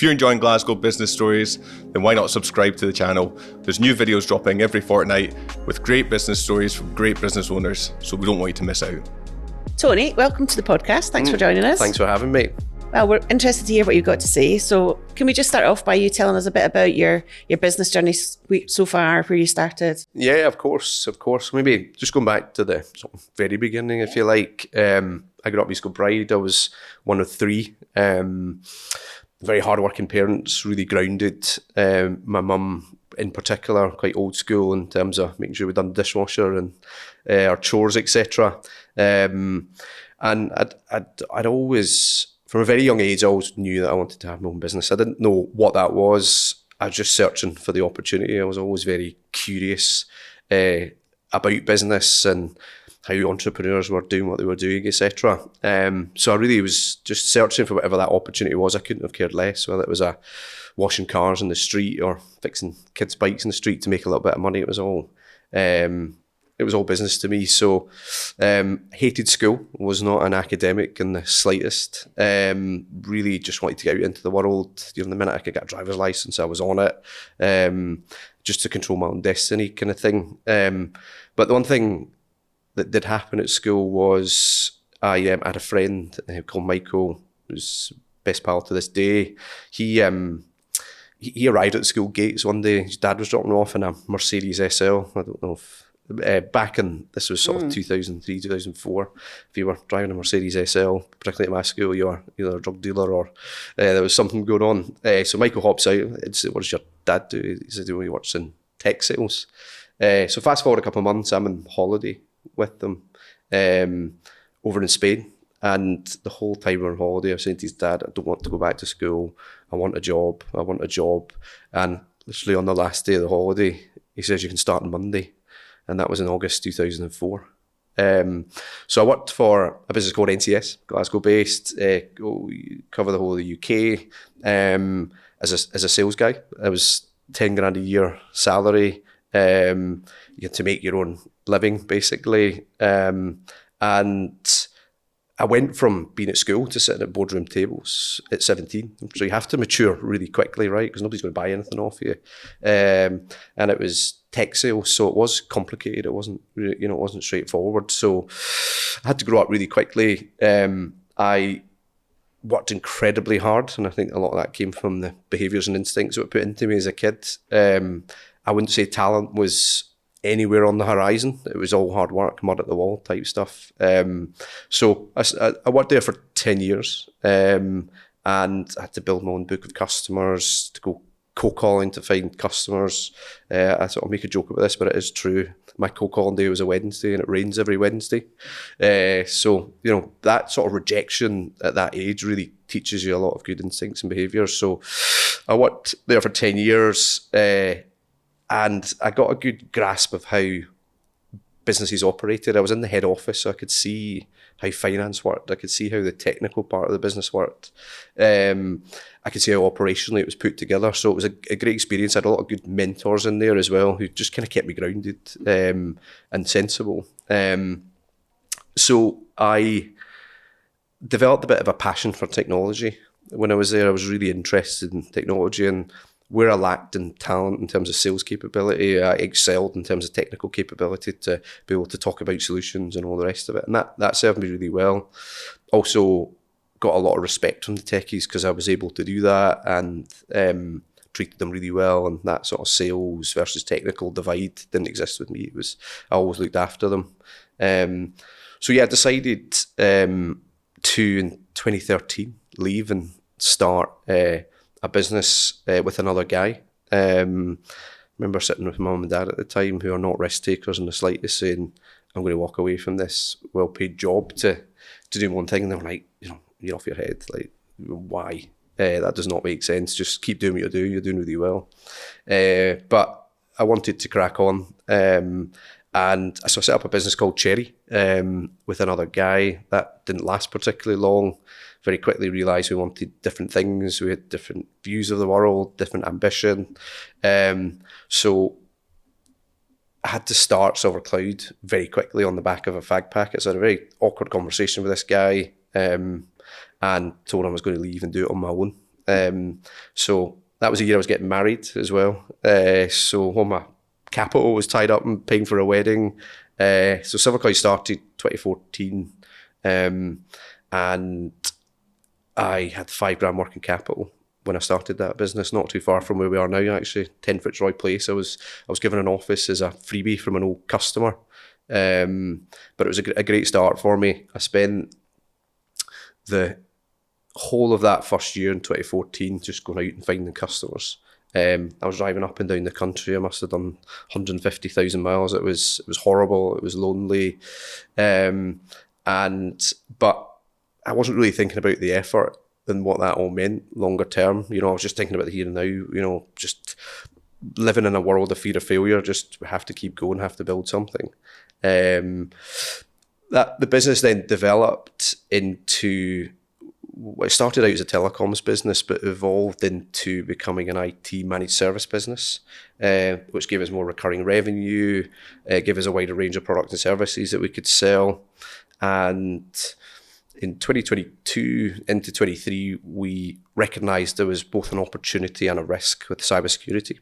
you're enjoying Glasgow Business Stories, then why not subscribe to the channel? There's new videos dropping every fortnight with great business stories from great business owners, so we don't want you to miss out. Tony, welcome to the podcast. Thanks for joining us. Thanks for having me. Well, we're interested to hear what you've got to say. So can we just start off by you telling us a bit about your business journey so far, where you started? Yeah, of course. Maybe just going back to the sort of very beginning, if you like. I grew up in East Kilbride. I was one of three. Very hard-working parents, really grounded. My mum, in particular, quite old school in terms of making sure we'd done the dishwasher and our chores, etc. And I'd always, from a very young age, I always knew that I wanted to have my own business. I didn't know what that was. I was just searching for the opportunity. I was always very curious about business and how entrepreneurs were doing what they were doing, etc. So I really was just searching for whatever that opportunity was. I couldn't have cared less, whether it was washing cars in the street or fixing kids' bikes in the street to make a little bit of money. It was all business to me. So hated school, was not an academic in the slightest. Really just wanted to get out into the world. The minute I could get a driver's license, I was on it, just to control my own destiny kind of thing. But the one thing that did happen at school was I had a friend called Michael, who's best pal to this day. He arrived at the school gates one day. His dad was dropping him off in a Mercedes SL. I don't know if back in, this was sort of 2003, 2004, if you were driving a Mercedes SL, particularly at my school, you were either a drug dealer or there was something going on. So Michael hops out and said, "What does your dad do?" He said, "He works in tech sales." So fast forward a couple of months, I'm on holiday with them over in Spain, and the whole time we're on holiday I was saying to his dad, "I don't want to go back to school, I want a job. And literally on the last day of the holiday he says, "You can start on Monday," and that was in August 2004. So I worked for a business called NCS, Glasgow based, cover the whole of the UK, as a sales guy. I was 10 grand a year salary. You had to make your own living, basically. And I went from being at school to sitting at boardroom tables at 17. So you have to mature really quickly, right? Because nobody's going to buy anything off you. And it was tech sales, so it was complicated. It wasn't, it wasn't straightforward. So I had to grow up really quickly. I worked incredibly hard, and I think a lot of that came from the behaviours and instincts that were put into me as a kid. I wouldn't say talent was anywhere on the horizon. It was all hard work, mud at the wall type stuff. So I worked there for 10 years and I had to build my own book of customers, to go cold calling to find customers. I sort of make a joke about this, but it is true. My cold calling day was a Wednesday and it rains every Wednesday. So, that sort of rejection at that age really teaches you a lot of good instincts and behaviours. So I worked there for 10 years. And I got a good grasp of how businesses operated. I was in the head office, so I could see how finance worked. I could see how the technical part of the business worked. I could see how operationally it was put together. So it was a great experience. I had a lot of good mentors in there as well, who just kind of kept me grounded and sensible. So I developed a bit of a passion for technology. When I was there, I was really interested in technology, and where I lacked in talent in terms of sales capability, I excelled in terms of technical capability to be able to talk about solutions and all the rest of it. And that served me really well. Also got a lot of respect from the techies because I was able to do that and treated them really well. And that sort of sales versus technical divide didn't exist with me. I always looked after them. So I decided to, in 2013, leave and start a business with another guy. Remember sitting with mum and dad at the time, who are not risk takers in the slightest, saying, "I'm going to walk away from this well-paid job to do one thing." And they were like, "You're off your head. Like, why? That does not make sense. Just keep doing what you're doing. You're doing really well." But I wanted to crack on. And so I set up a business called Cherry with another guy. That didn't last particularly long. Very quickly realised we wanted different things. We had different views of the world, different ambition. So I had to start SilverCloud very quickly on the back of a fag packet. So I had a very awkward conversation with this guy and told him I was going to leave and do it on my own. So that was the year I was getting married as well. So all my capital was tied up in paying for a wedding. So SilverCloud started 2014, and I had £5,000 working capital when I started that business, not too far from where we are now, actually, 10 Fitzroy Place. I was given an office as a freebie from an old customer, but it was a great start for me. I spent the whole of that first year in 2014 just going out and finding customers. I was driving up and down the country. I must have done 150,000 miles. It was horrible. It was lonely, but I wasn't really thinking about the effort and what that all meant longer term. I was just thinking about the here and now. Just living in a world of fear of failure. Just have to keep going. Have to build something. The business then developed into. It started out as a telecoms business, but evolved into becoming an IT managed service business, which gave us more recurring revenue, gave us a wider range of products and services that we could sell. And in 2022 into 23, we recognised there was both an opportunity and a risk with cybersecurity.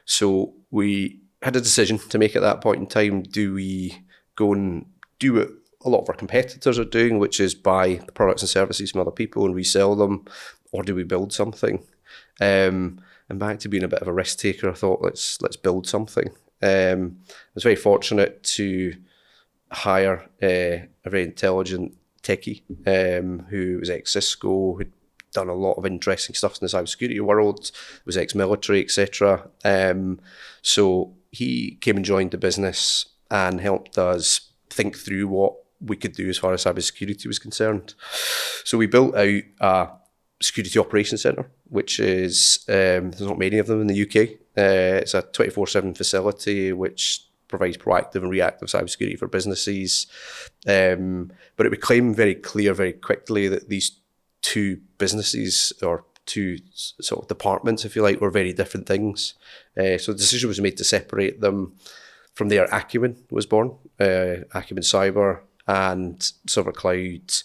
So we had a decision to make at that point in time. Do we go and do it a lot of our competitors are doing, which is buy the products and services from other people and resell them, or do we build something? And back to being a bit of a risk taker, I thought let's build something. I was very fortunate to hire a very intelligent techie who was ex-Cisco, who'd done a lot of interesting stuff in the cybersecurity world, was ex-military, etc. So he came and joined the business and helped us think through what we could do as far as cybersecurity was concerned. So we built out a security operations centre, which is, there's not many of them in the UK. It's a 24/7 facility which provides proactive and reactive cybersecurity for businesses. But it became very clear very quickly that these two businesses, or two sort of departments, if you like, were very different things. So the decision was made to separate them. From there, Acumen was born, Acumen Cyber, and SilverCloud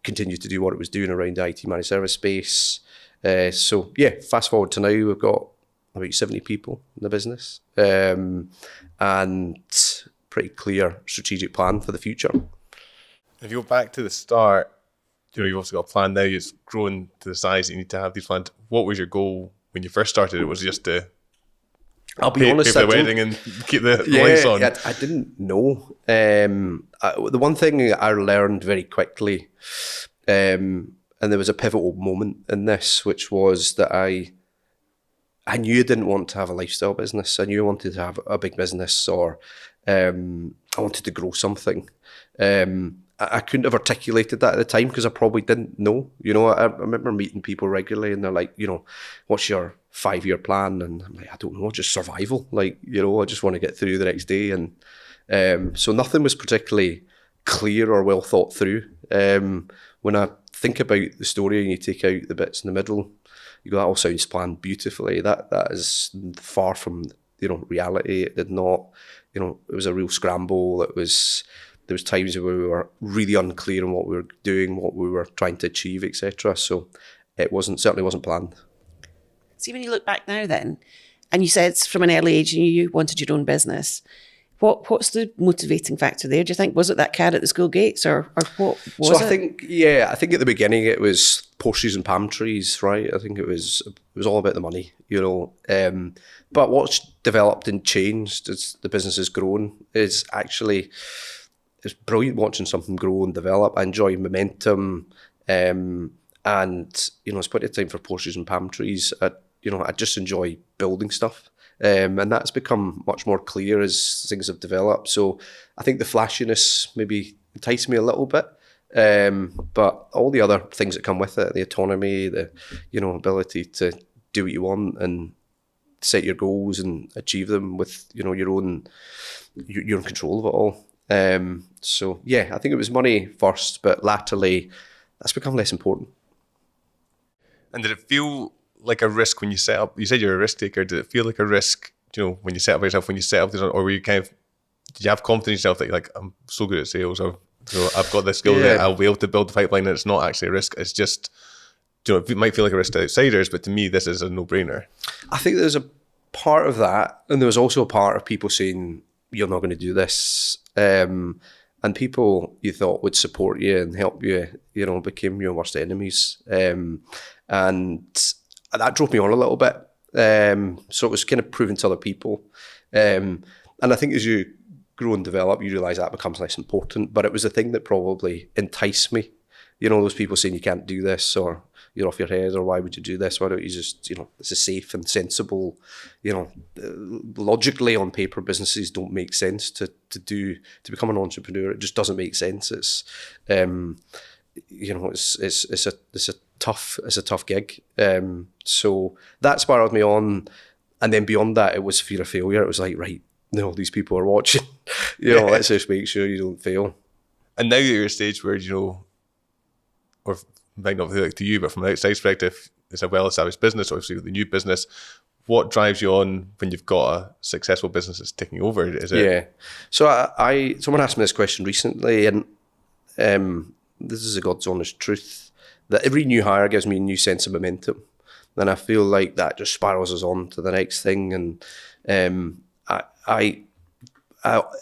continued to do what it was doing around the IT managed service space. So yeah, fast forward to now, we've got about 70 people in the business, and pretty clear strategic plan for the future. If you go back to the start, you've also got a plan now, it's grown to the size that you need to have these plans. What was your goal when you first started? It was just to I'll be honest, pay for the wedding and keep the lights on. I didn't know. The one thing I learned very quickly, and there was a pivotal moment in this, which was that I knew I didn't want to have a lifestyle business. I knew I wanted to have a big business, or I wanted to grow something. I couldn't have articulated that at the time because I probably didn't know. I remember meeting people regularly and they're like, what's your 5-year plan? And I'm like, I don't know, just survival. I just want to get through the next day. And so nothing was particularly clear or well thought through. When I think about the story and you take out the bits in the middle, you go, that all sounds planned beautifully. That is far from, reality. It did not, it was a real scramble. There was times where we were really unclear on what we were doing, what we were trying to achieve, etc. So it certainly wasn't planned. See, when you look back now then, and you said from an early age you wanted your own business, what's the motivating factor there? Do you think, was it that card at the school gates, or what was it? So I think at the beginning it was Porsches and palm trees, right? I think it was all about the money, but what's developed and changed as the business has grown is actually, it's brilliant watching something grow and develop. I enjoy momentum, and it's plenty of time for Porsches and palm trees. I just enjoy building stuff, and that's become much more clear as things have developed. So I think the flashiness maybe enticed me a little bit, but all the other things that come with it, the autonomy, the ability to do what you want and set your goals and achieve them with you're in control of it all. So yeah, I think it was money first, but latterly that's become less important. And did it feel like a risk when you set up? You said you're a risk taker. Did it feel like a risk, when you set up yourself, when you set up this, or were you did you have confidence in yourself that you're like, I'm so good at sales, or so I've got this skill that I'll be able to build the pipeline, and it's not actually a risk. It's just it might feel like a risk to outsiders, but to me, this is a no-brainer. I think there's a part of that, and there was also a part of people saying, you're not going to do this. And people you thought would support you and help you, became your worst enemies. And that drove me on a little bit. So it was kind of proving to other people. And I think as you grow and develop, you realise that becomes less important. But it was the thing that probably enticed me. Those people saying you can't do this, or you're off your head, or why would you do this? Why don't you just, this is safe and sensible. Logically on paper, businesses don't make sense to become an entrepreneur. It just doesn't make sense. It's, it's a tough gig. So that spiraled me on, and then beyond that, it was fear of failure. It was like, right, these people are watching. Let's just make sure you don't fail. And now you're at a stage where or might not feel like to you, but from an outside perspective, it's a well-established business, obviously with the new business. What drives you on when you've got a successful business that's taking over? Is it? Yeah. So someone asked me this question recently, and this is a God's honest truth, that every new hire gives me a new sense of momentum. And I feel like that just spirals us on to the next thing. And I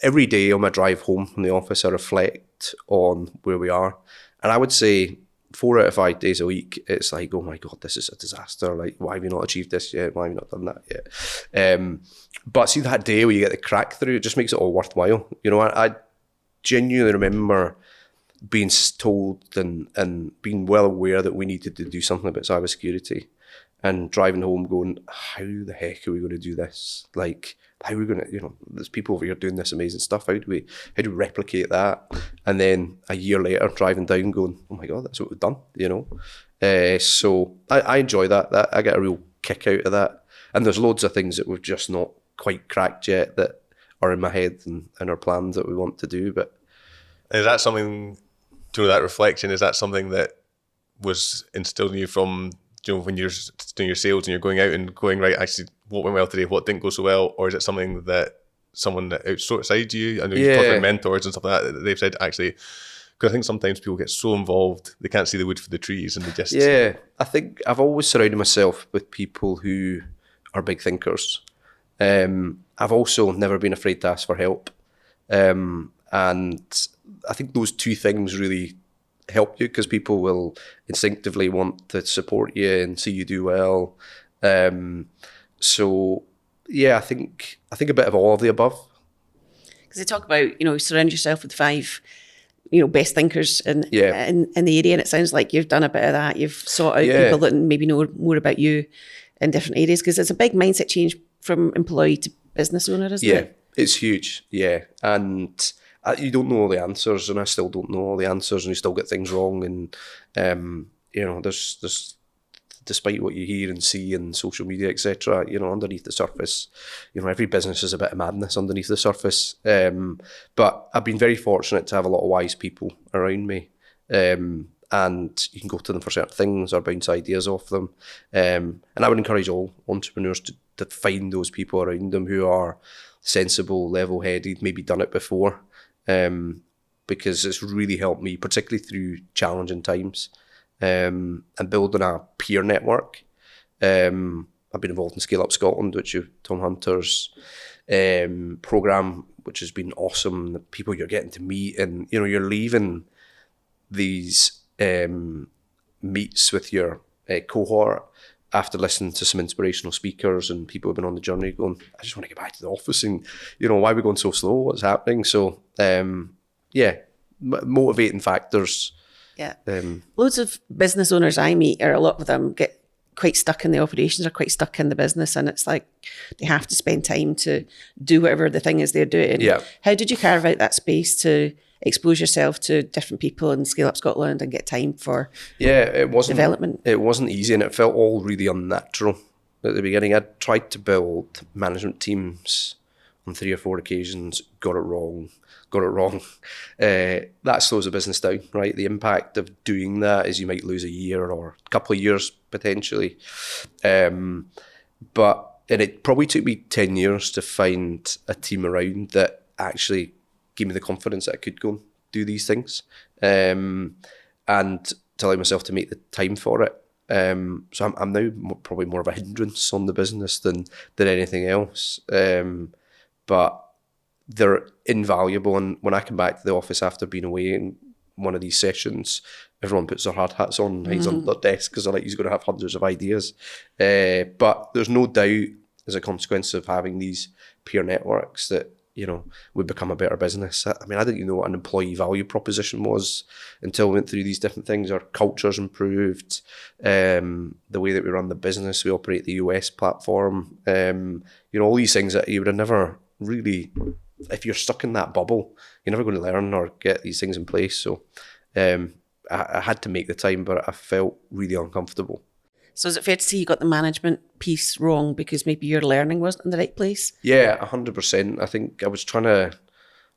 every day on my drive home from the office, I reflect on where we are. And I would say 4 out of 5 days a week, it's like, oh my God, this is a disaster. Like, why have you not achieved this yet? Why have you not done that yet? But see that day where you get the crack through, it just makes it all worthwhile. I genuinely remember being told and being well aware that we needed to do something about cybersecurity, and driving home going, how the heck are we going to do this? Like, how are we going to, there's people over here doing this amazing stuff. How do we replicate that? And then a year later, driving down going, oh my God, that's what we've done, So I enjoy that. I get a real kick out of that. And there's loads of things that we've just not quite cracked yet that are in my head and our plans that we want to do. But is that something, that reflection, is that something that was instilled in you from, when you're doing your sales and you're going out and going, right, actually, what went well today, what didn't go so well? Or is it something that someone outside you, I know you talk about mentors and stuff like that they've said, actually, because I think sometimes people get so involved, they can't see the wood for the trees, and they just... Yeah, I think I've always surrounded myself with people who are big thinkers. I've also never been afraid to ask for help. And I think those two things really help you, because people will instinctively want to support you and see you do well. So yeah, I think a bit of all of the above. Because they talk about, surround yourself with 5, best thinkers in the area, and it sounds like you've done a bit of that. You've sought out people that maybe know more about you in different areas, because it's a big mindset change from employee to business owner, isn't it? Yeah, it's huge. Yeah, and you don't know all the answers, and I still don't know all the answers, and you still get things wrong. And there's despite what you hear and see in social media, etc. Underneath the surface, every business is a bit of madness underneath the surface. But I've been very fortunate to have a lot of wise people around me, and you can go to them for certain things or bounce ideas off them. And I would encourage all entrepreneurs to find those people around them who are sensible, level-headed, maybe done it before. Because it's really helped me, particularly through challenging times, and building a peer network. I've been involved in Scale Up Scotland, which is Tom Hunter's programme, which has been awesome. The people you're getting to meet, and you're leaving these meets with your cohort after listening to some inspirational speakers and people who've been on the journey, going, I just want to get back to the office, and why are we going so slow? What's happening? So motivating factors. Yeah. Loads of business owners I meet, or a lot of them, get quite stuck in the operations or quite stuck in the business, and it's like they have to spend time to do whatever the thing is they're doing. Yeah. How did you carve out that space to expose yourself to different people and Scale Up Scotland and get time for development? It wasn't easy, and it felt all really unnatural at the beginning. I tried to build management teams on 3 or 4 occasions, got it wrong. That slows a business down, right? The impact of doing that is you might lose a year or a couple of years potentially. But it probably took me 10 years to find a team around that actually gave me the confidence that I could go and do these things, and to allow myself to make the time for it. So I'm now probably more of a hindrance on the business than anything else. But they're invaluable. And when I come back to the office after being away in one of these sessions, everyone puts their hard hats on, hides on their desk because they're like, he's going to have hundreds of ideas. But there's no doubt, as a consequence of having these peer networks, that we become a better business. I mean, I didn't even know what an employee value proposition was until we went through these different things. Our culture's improved, the way that we run the business, we operate the US platform, all these things that you would have never really, if you're stuck in that bubble, you're never going to learn or get these things in place. So I had to make the time, but I felt really uncomfortable. So is it fair to say you got the management piece wrong because maybe your learning wasn't in the right place? Yeah, 100%. I think I was trying to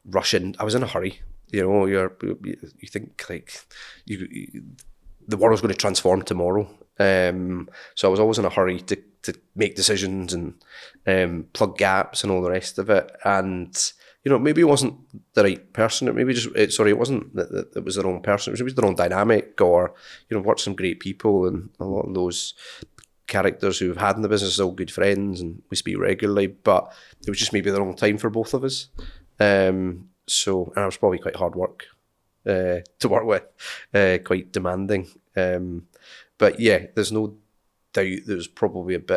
rush in. I was in a hurry. You think like the world's going to transform tomorrow. So I was always in a hurry to make decisions and plug gaps and all the rest of it. And maybe it wasn't the right person. It wasn't that it was the wrong person. It was the wrong dynamic, or worked some great people, and a lot of those characters who we've had in the business are all good friends and we speak regularly. But it was just maybe the wrong time for both of us. So I was probably quite hard work to work with, quite demanding. But yeah, there's no doubt there was probably it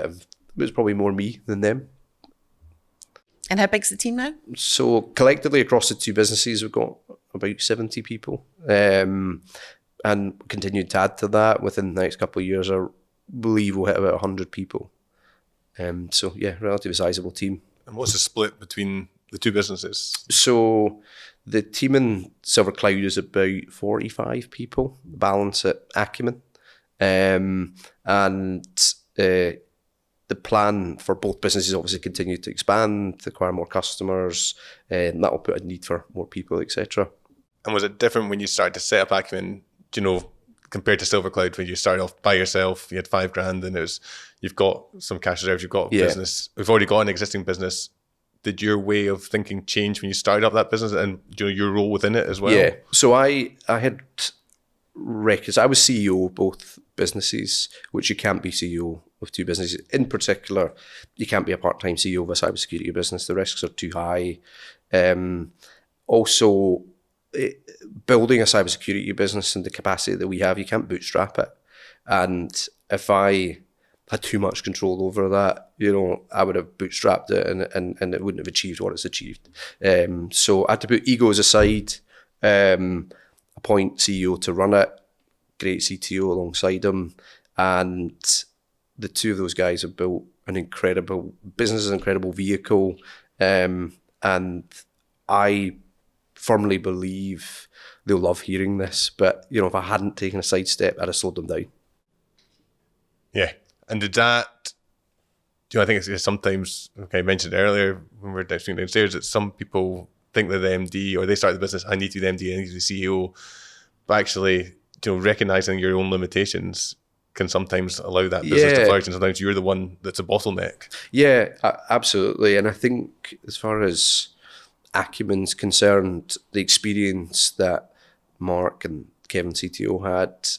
was probably more me than them. And how big's the team now? So collectively across the two businesses, we've got about 70 people, and continued to add to that. Within the next couple of years, I believe we'll hit about 100 people. So yeah, relatively sizable team. And what's the split between the two businesses? So the team in SilverCloud is about 45 people, balance at Acumen. And the plan for both businesses obviously continue to expand, to acquire more customers, and that will put a need for more people, etc. And was it different when you started to set up Acumen, compared to SilverCloud, when you started off by yourself, you had $5,000 and you've got some cash reserves, you've got a business, we've already got an existing business. Did your way of thinking change when you started up that business and your role within it as well? Yeah, so I had records. I was CEO of both businesses, which you can't be CEO of two businesses. In particular, you can't be a part-time CEO of a cybersecurity business. The risks are too high. Also, building a cybersecurity business in the capacity that we have, you can't bootstrap it. And if I had too much control over that, I would have bootstrapped it and it wouldn't have achieved what it's achieved. So I had to put egos aside, appoint CEO to run it, great CTO alongside him, and the two of those guys have built an incredible business, an incredible vehicle, and I firmly believe they'll love hearing this. But if I hadn't taken a sidestep, I'd have slowed them down. Yeah, and did that? I think it's sometimes, I mentioned earlier when we were speaking downstairs, that some people think they're the MD or they start the business, I need to be the MD, I need to be the CEO. But actually, recognizing your own limitations can sometimes allow that business to flourish, and sometimes you're the one that's a bottleneck. Yeah, absolutely. And I think as far as Acumen's concerned, the experience that Mark and Kevin CTO had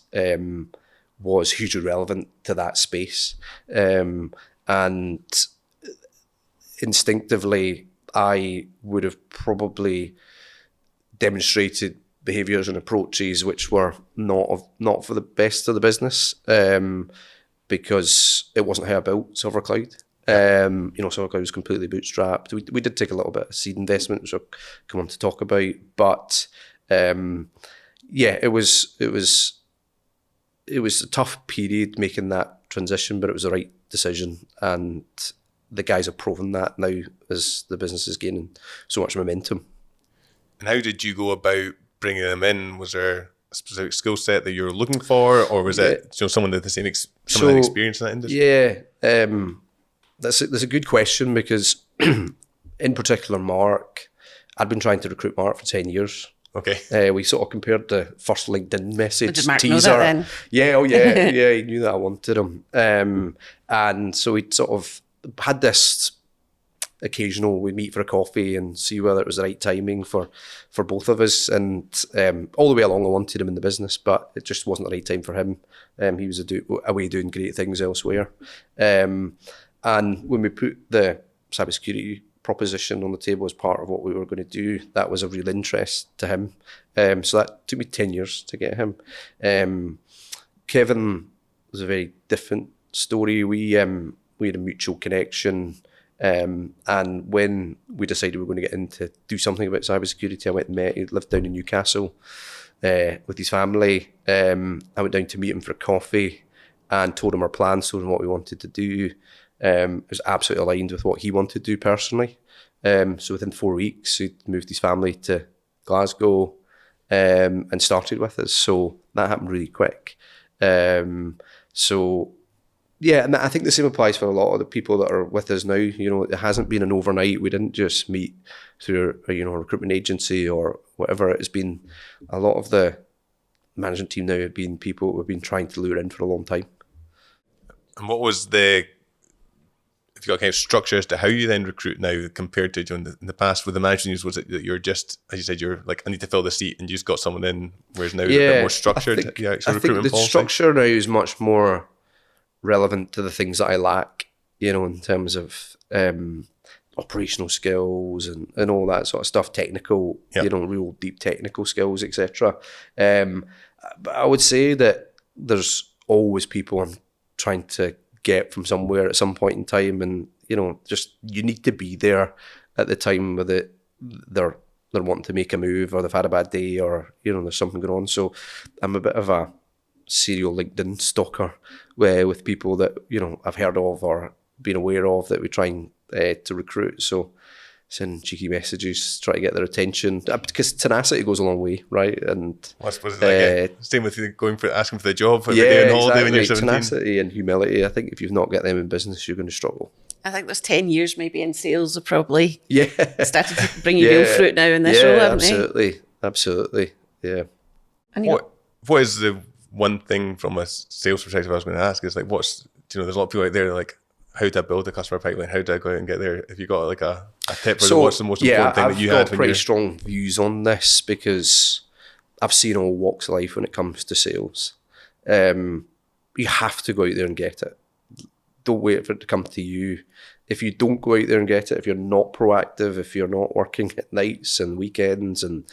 was hugely relevant to that space. And instinctively, I would have probably demonstrated behaviours and approaches which were not for the best of the business, because it wasn't how I built SilverCloud. SilverCloud was completely bootstrapped. We did take a little bit of seed investment, which I'll come on to talk about, but it was a tough period making that transition, but it was the right decision, and the guys have proven that now as the business is gaining so much momentum. And how did you go about bringing them in? Was there a specific skill set that you were looking for, or was it someone with the same experience in that industry? Yeah, that's a good question, because in particular, Mark, I'd been trying to recruit Mark for 10 years. Okay. We sort of compared the first LinkedIn message did Mark teaser. Know that then? Yeah, he knew that I wanted him. And so we sort of had this occasional, we'd meet for a coffee and see whether it was the right timing for both of us. And all the way along, I wanted him in the business, but it just wasn't the right time for him. He was away doing great things elsewhere. And when we put the cybersecurity proposition on the table as part of what we were going to do, that was of real interest to him. So that took me 10 years to get him. Kevin was a very different story. We had a mutual connection, and when we decided we were going to get into do something about cybersecurity, I went and met. He lived down in Newcastle with his family. I went down to meet him for a coffee and told him our plans, told him what we wanted to do. It was absolutely aligned with what he wanted to do personally. So within 4 weeks, he'd moved his family to Glasgow and started with us. So that happened really quick. So yeah, and I think the same applies for a lot of the people that are with us now. You know, it hasn't been an overnight. We didn't just meet through a recruitment agency or whatever. It's been a lot of the management team now have been people we've been trying to lure in for a long time. And what was if you got kind of structure as to how you then recruit now compared to in the past with the management use, was it that you're just, as you said, you're like, I need to fill the seat and you just got someone in, whereas now it's a bit more structured? I think the structure now is much more relevant to the things that I lack, in terms of operational skills and all that sort of stuff, technical, real deep technical skills, etc. But I would say that there's always people I'm trying to get from somewhere at some point in time, and just you need to be there at the time with it. They're wanting to make a move, or they've had a bad day, or there's something going on. So I'm a bit of a serial LinkedIn stalker with people that I've heard of or been aware of that we try to recruit. So send cheeky messages, try to get their attention, because tenacity goes a long way, right? And I suppose same with you asking for the job every day on holiday when you're 17. Tenacity and humility. I think if you've not got them in business, you're going to struggle. I think there's 10 years maybe in sales have probably started to bring you real fruit now in this role, haven't they? Absolutely. Yeah. And what is the one thing from a sales perspective I was going to ask is like, there's a lot of people out there like, how do I build a customer pipeline? How do I go out and get there? If you got like a tip, or what's the most important thing that you had? I've got pretty strong views on this because I've seen all walks of life when it comes to sales. You have to go out there and get it. Don't wait for it to come to you. If you don't go out there and get it, if you're not proactive, if you're not working at nights and weekends and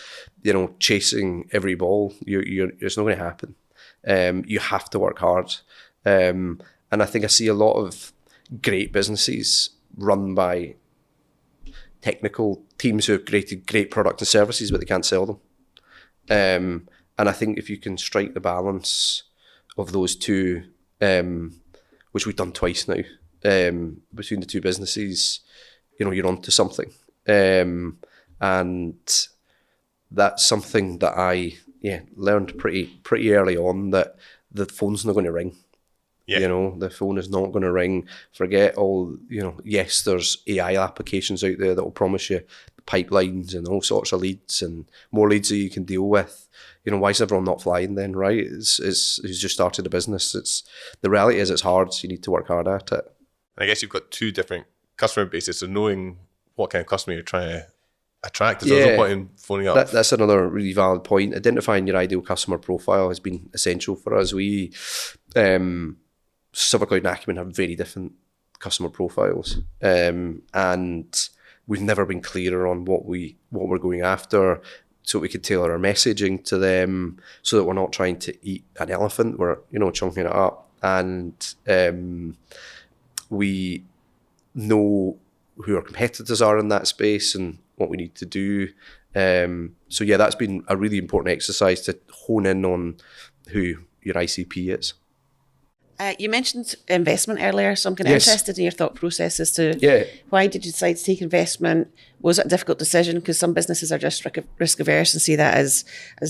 chasing every ball, it's not going to happen. You have to work hard. And I think I see a lot of great businesses run by technical teams who have created great products and services, but they can't sell them. And I think if you can strike the balance of those two, which we've done twice now, between the two businesses, you're onto something. And that's something that I learned pretty early on, that the phone's not going to ring. The phone is not going to ring. Forget all, yes, there's AI applications out there that will promise you pipelines and all sorts of leads and more leads that you can deal with. Why is everyone not flying then, right? It's who's just started a business. The reality is it's hard, so you need to work hard at it. I guess you've got two different customer bases, so knowing what kind of customer you're trying to attract, there's no point in phoning up. That's another really valid point. Identifying your ideal customer profile has been essential for us. We SilverCloud and Acumen have very different customer profiles, and we've never been clearer on what we're going after, so we could tailor our messaging to them, so that we're not trying to eat an elephant. We're chunking it up, and we know who our competitors are in that space and what we need to do. So that's been a really important exercise to hone in on who your ICP is. You mentioned investment earlier, so I'm kind of interested in your thought process as to why did you decide to take investment? Was it a difficult decision? Because some businesses are just risk averse and see that as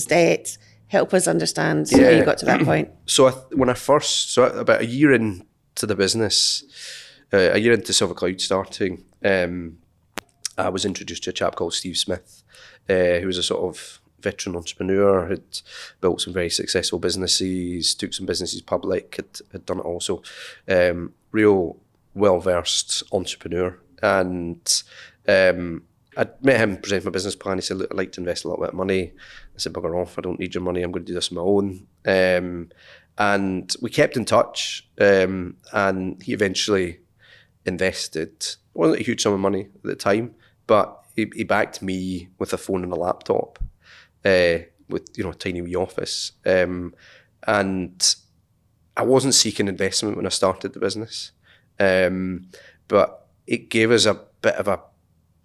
debt. Help us understand how you got to that point. So about a year into the business, a year into SilverCloud starting, I was introduced to a chap called Steve Smith, who was a sort of veteran entrepreneur, had built some very successful businesses, took some businesses public, had done it also. Real well-versed entrepreneur. And I met him, presented my business plan. He said, look, I'd like to invest a little bit of money. I said, bugger off, I don't need your money. I'm going to do this on my own. And we kept in touch. And he eventually invested. It wasn't a huge sum of money at the time, but he backed me with a phone and a laptop, with a tiny wee office. And I wasn't seeking investment when I started the business, but it gave us a bit of a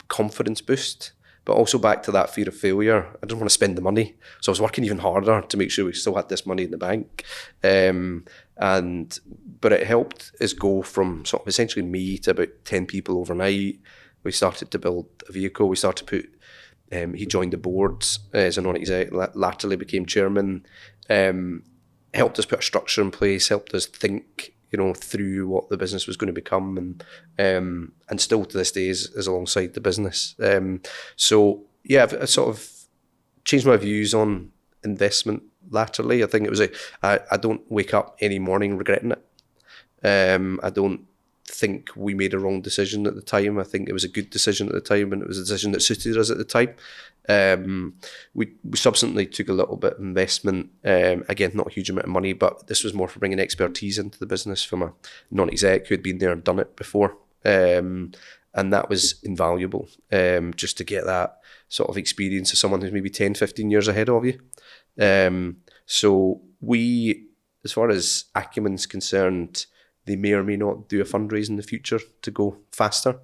confidence boost, but also back to that fear of failure. I didn't want to spend the money, so I was working even harder to make sure we still had this money in the bank. But it helped us go from sort of essentially me to about 10 people overnight. We started to build a vehicle. We started to put, he joined the board as a non-exec, latterly became chairman, helped us put a structure in place, helped us think through what the business was going to become, and still to this day is alongside the business. So yeah, I've sort of changed my views on investment latterly. I think it was I don't wake up any morning regretting it. I don't think we made a wrong decision at the time. I think it was a good decision at the time, and it was a decision that suited us at the time. We subsequently took a little bit of investment, again, not a huge amount of money, but this was more for bringing expertise into the business from a non-exec who had been there and done it before. And that was invaluable, just to get that sort of experience of someone who's maybe 10, 15 years ahead of you. So we, as far as Acumen's concerned, they may or may not do a fundraise in the future to go faster.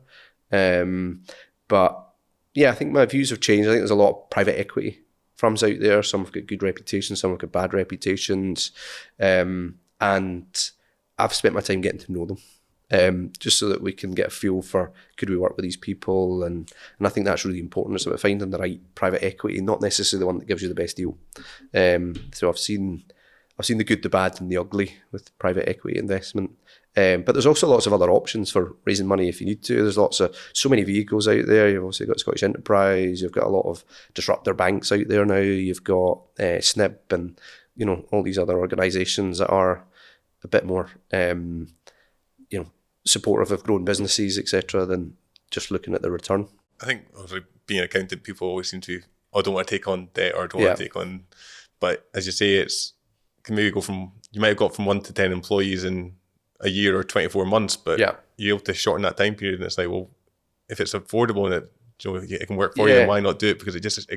But yeah, I think my views have changed. I think there's a lot of private equity firms out there. Some have got good reputations, some have got bad reputations. And I've spent my time getting to know them, just so that we can get a feel for, could we work with these people? And I think that's really important. It's about finding the right private equity, not necessarily the one that gives you the best deal. So I've seen the good, the bad, and the ugly with private equity investment. But there's also lots of other options for raising money if you need to. There's so many vehicles out there. You've also got Scottish Enterprise. You've got a lot of disruptor banks out there now. You've got SNIB and all these other organisations that are a bit more supportive of growing businesses, etc., than just looking at the return. I think being an accountant, people always seem to, I don't want to take on debt or I don't want to take on, but as you say, can maybe you might have got from 1 to 10 employees in a year or 24 months, but you're able to shorten that time period, and it's like, well, if it's affordable and it can work for you, then why not do it? Because it just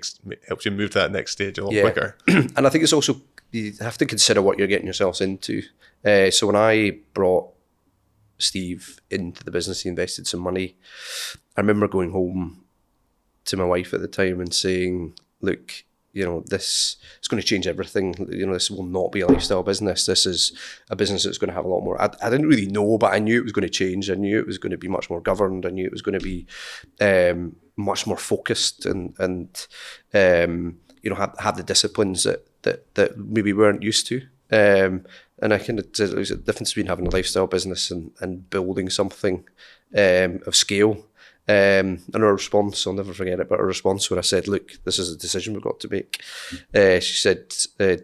helps you move to that next stage a lot quicker. And I think it's also, you have to consider what you're getting yourselves into. So when I brought Steve into the business, he invested some money. I remember going home to my wife at the time and saying, look, this is going to change everything. This will not be a lifestyle business. This is a business that's going to have a lot more. I didn't really know, but I knew it was going to change. I knew it was going to be much more governed. I knew it was going to be much more focused and have the disciplines that maybe we weren't used to. And I kind of said there's a difference between having a lifestyle business and building something of scale. And her response, I'll never forget it, but her response when I said, look, this is a decision we've got to make. She said,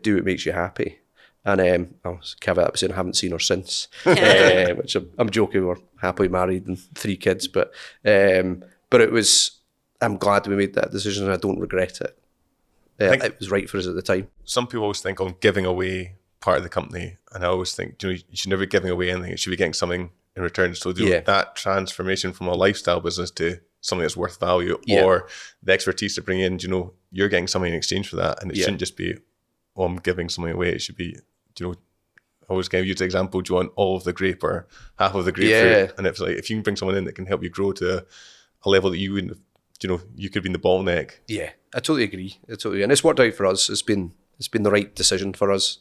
do what makes you happy. And I'll caveat by saying I haven't seen her since, which I'm joking, we're happily married and 3 kids. But it was, I'm glad we made that decision and I don't regret it. It was right for us at the time. Some people always think on giving away part of the company, and I always think you should never be giving away anything. You should be getting something in return. So that transformation from a lifestyle business to something that's worth value, or the expertise to bring in, you're getting something in exchange for that. And it shouldn't just be, I'm giving something away. It should be, I always kind of use the example, do you want all of the grape or half of the grapefruit? And it's like, if you can bring someone in that can help you grow to a level that you wouldn't, you could be in the bottleneck. Yeah, I totally agree. And it's worked out for us. It's been the right decision for us.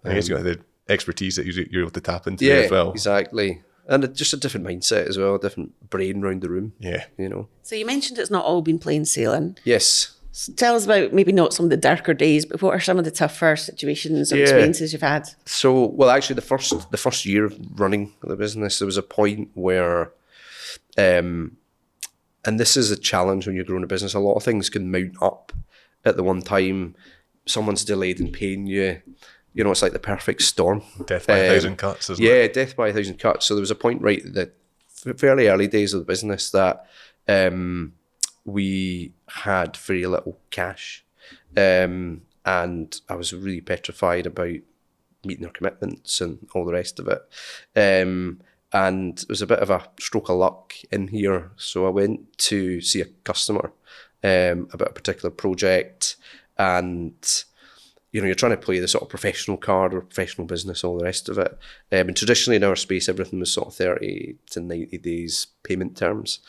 I guess you got the expertise that you're able to tap into as well. Exactly. And just a different mindset as well, a different brain around the room. Yeah. So you mentioned it's not all been plain sailing. Yes. So tell us about maybe not some of the darker days, but what are some of the tougher situations or experiences you've had? So, well, actually, the first year of running the business, there was a point where, and this is a challenge when you're growing a business, a lot of things can mount up at the one time. Someone's delayed in paying you. It's like the perfect storm. Death by 1,000 cuts, isn't it? Yeah, death by 1,000 cuts. So there was a point right at the fairly early days of the business that we had very little cash. And I was really petrified about meeting our commitments and all the rest of it. And it was a bit of a stroke of luck in here. So I went to see a customer about a particular project, and you're trying to play the sort of professional card or professional business, all the rest of it. And traditionally in our space, everything was sort of 30 to 90 days payment terms.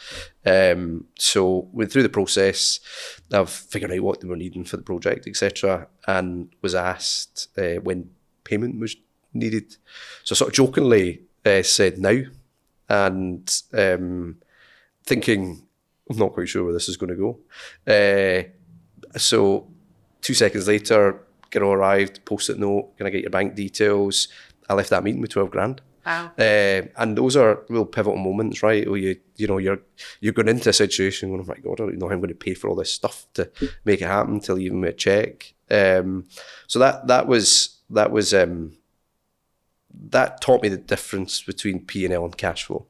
So went through the process of figuring out what they were needing for the project, etc., and was asked when payment was needed. So sort of jokingly said now, and thinking, I'm not quite sure where this is going to go. So 2 seconds later, girl arrived, post-it note, can I get your bank details? I left that meeting with 12 grand. Wow. And those are real pivotal moments, right? Where you're going into a situation going, oh my God, I don't know how I'm going to pay for all this stuff to make it happen till you even me a check. So that taught me the difference between P&L and cash flow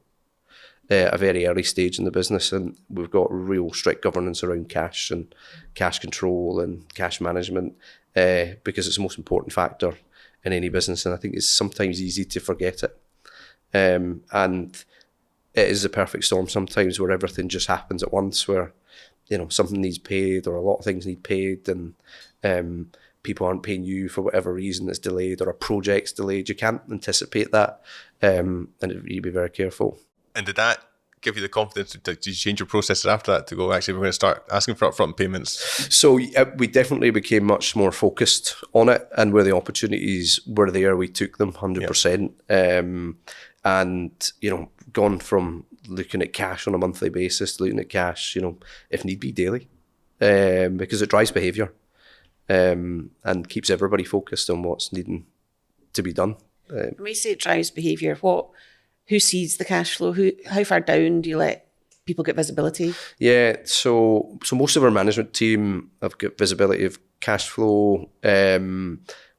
at a very early stage in the business, and we've got real strict governance around cash and cash control and cash management because it's the most important factor in any business, and I think it's sometimes easy to forget it. And it is the perfect storm sometimes where everything just happens at once, where something needs paid or a lot of things need paid, and people aren't paying you for whatever reason it's delayed, or a project's delayed. You can't anticipate that, and you be very careful. And did that give you the confidence? Did you change your processes after that to go, actually, we're going to start asking for upfront payments? So we definitely became much more focused on it, and where the opportunities were there, we took them 100%. Yeah. And, gone from looking at cash on a monthly basis to looking at cash, if need be, daily, because it drives behaviour and keeps everybody focused on what's needing to be done. When we say it drives behaviour, who sees the cash flow? How far down do you let people get visibility? Yeah, so most of our management team have got visibility of cash flow.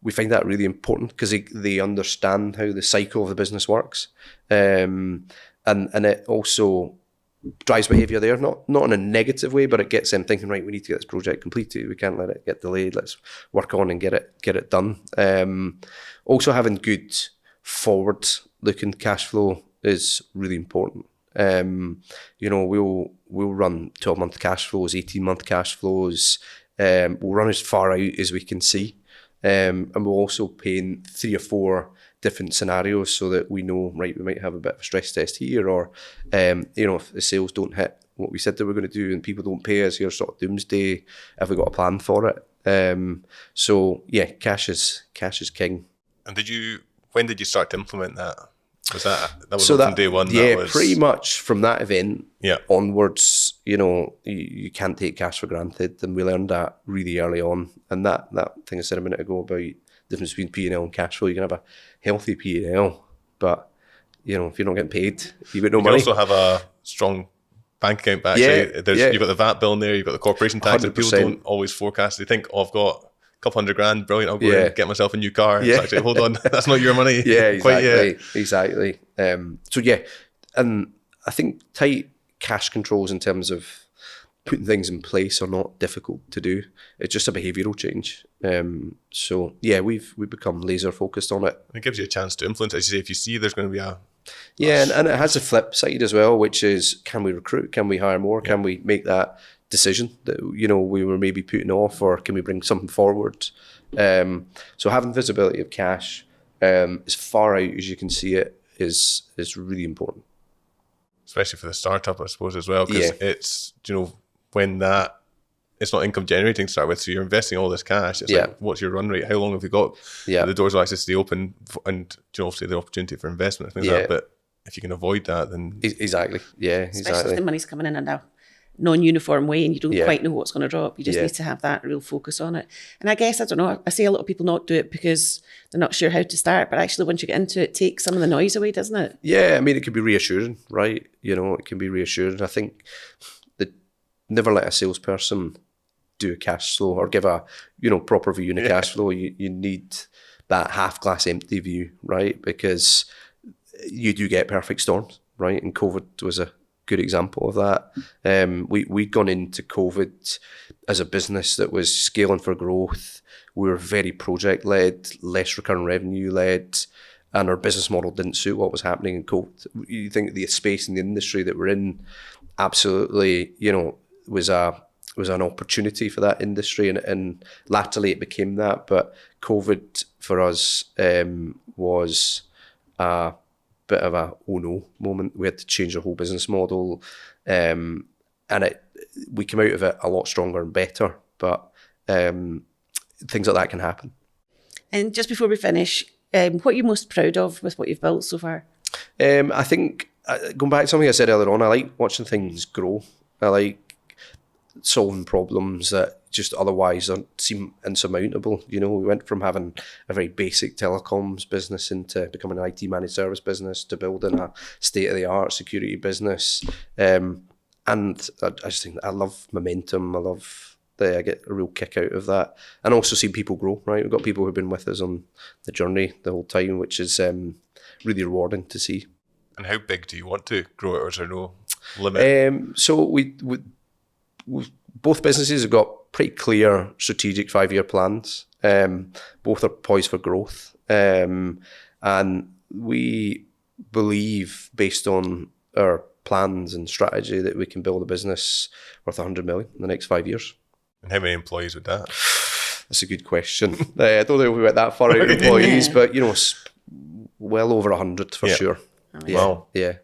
We find that really important because they understand how the cycle of the business works, and it also drives behaviour there. Not in a negative way, but it gets them thinking, right, we need to get this project completed. We can't let it get delayed. Let's work on and get it done. Also, having good forward-looking cash flow is really important. We'll run 12-month cash flows, 18-month cash flows. We'll run as far out as we can see, and we'll also paint 3 or 4 different scenarios so that we know, right, we might have a bit of a stress test here, or if the sales don't hit what we said they were going to do and people don't pay us, here's sort of doomsday. Have we got a plan for it? So yeah, cash is king. And when did you start to implement that? Was that was from day one? Yeah, pretty much from that event onwards, you can't take cash for granted, and we learned that really early on. And that thing I said a minute ago about the difference between P&L and cash flow, you can have a healthy P&L, but if you're not getting paid, you've got no money. You also have a strong bank account, but actually you've got the VAT bill in there, you've got the corporation tax, 100%. And people don't always forecast. They think, I've got couple $100,000, brilliant, I'll go and get myself a new car. It's actually, hold on, that's not your money. Yeah, exactly. And I think tight cash controls in terms of putting things in place are not difficult to do. It's just a behavioural change. We've become laser focused on it. It gives you a chance to influence, as you say, if you see there's going to be and it has a flip side as well, which is, can we recruit? Can we hire more? Can we make that decision that we were maybe putting off, or can we bring something forward? So having visibility of cash as far out as you can see it is really important, especially for the startup, I suppose, as well, because it's when that it's not income generating to start with, so you're investing all this cash. It's like, what's your run rate? How long have you got? The doors will actually stay open, and obviously the opportunity for investment, things like that. But if you can avoid that, then exactly, especially if the money's coming in a non-uniform way and you don't quite know what's going to drop. You just need to have that real focus on it. And I guess, I don't know, I see a lot of people not do it because they're not sure how to start, but actually once you get into it, take some of the noise away, doesn't it? Yeah, I mean, it can be reassuring, right? It can be reassuring. I think that never let a salesperson do a cash flow or give a, proper view in a cash flow. You need that half glass empty view, right? Because you do get perfect storms. right? And COVID was a good example of that. We'd gone into COVID as a business that was scaling for growth. We were very project-led, less recurring revenue-led, and our business model didn't suit what was happening in COVID. You think the space in the industry that we're in absolutely, was an opportunity for that industry, and latterly it became that. But COVID for us was a bit of a oh no moment. We had to change our whole business model, and we came out of it a lot stronger and better. But things like that can happen. And just before we finish, what are you most proud of with what you've built so far? I think, going back to something I said earlier on, I like watching things grow. I like solving problems that just otherwise seem insurmountable. We went from having a very basic telecoms business into becoming an IT managed service business to building a state-of-the-art security business. And I just think I love momentum. I get a real kick out of that. And also seeing people grow, right? We've got people who've been with us on the journey the whole time, which is really rewarding to see. And how big do you want to grow it, or is there no limit? So we both businesses have got pretty clear strategic 5-year plans. Both are poised for growth. And we believe, based on our plans and strategy, that we can build a business worth 100 million in the next 5 years. And how many employees would that? That's a good question. I don't know if we went that far out employees, but well over 100 for sure. Wow. Yeah.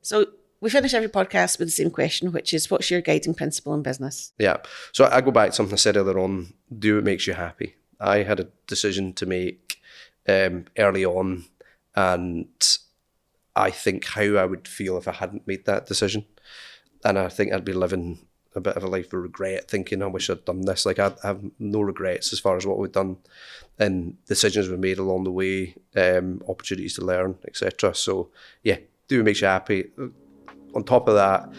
So we finish every podcast with the same question, which is, what's your guiding principle in business? Yeah. So I go back to something I said earlier on, do what makes you happy. I had a decision to make early on, and I think how I would feel if I hadn't made that decision. And I think I'd be living a bit of a life of regret, thinking I wish I'd done this. Like, I have no regrets as far as what we've done, and decisions we've made along the way, opportunities to learn, etc. So yeah, do what makes you happy. On top of that,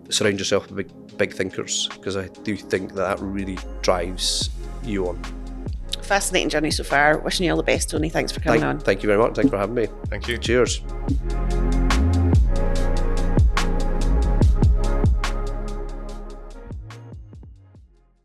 surround yourself with big thinkers, because I do think that really drives you on. Fascinating journey so far. Wishing you all the best, Tony. Thanks for coming on. Thank you very much. Thanks for having me. Thank you. Cheers.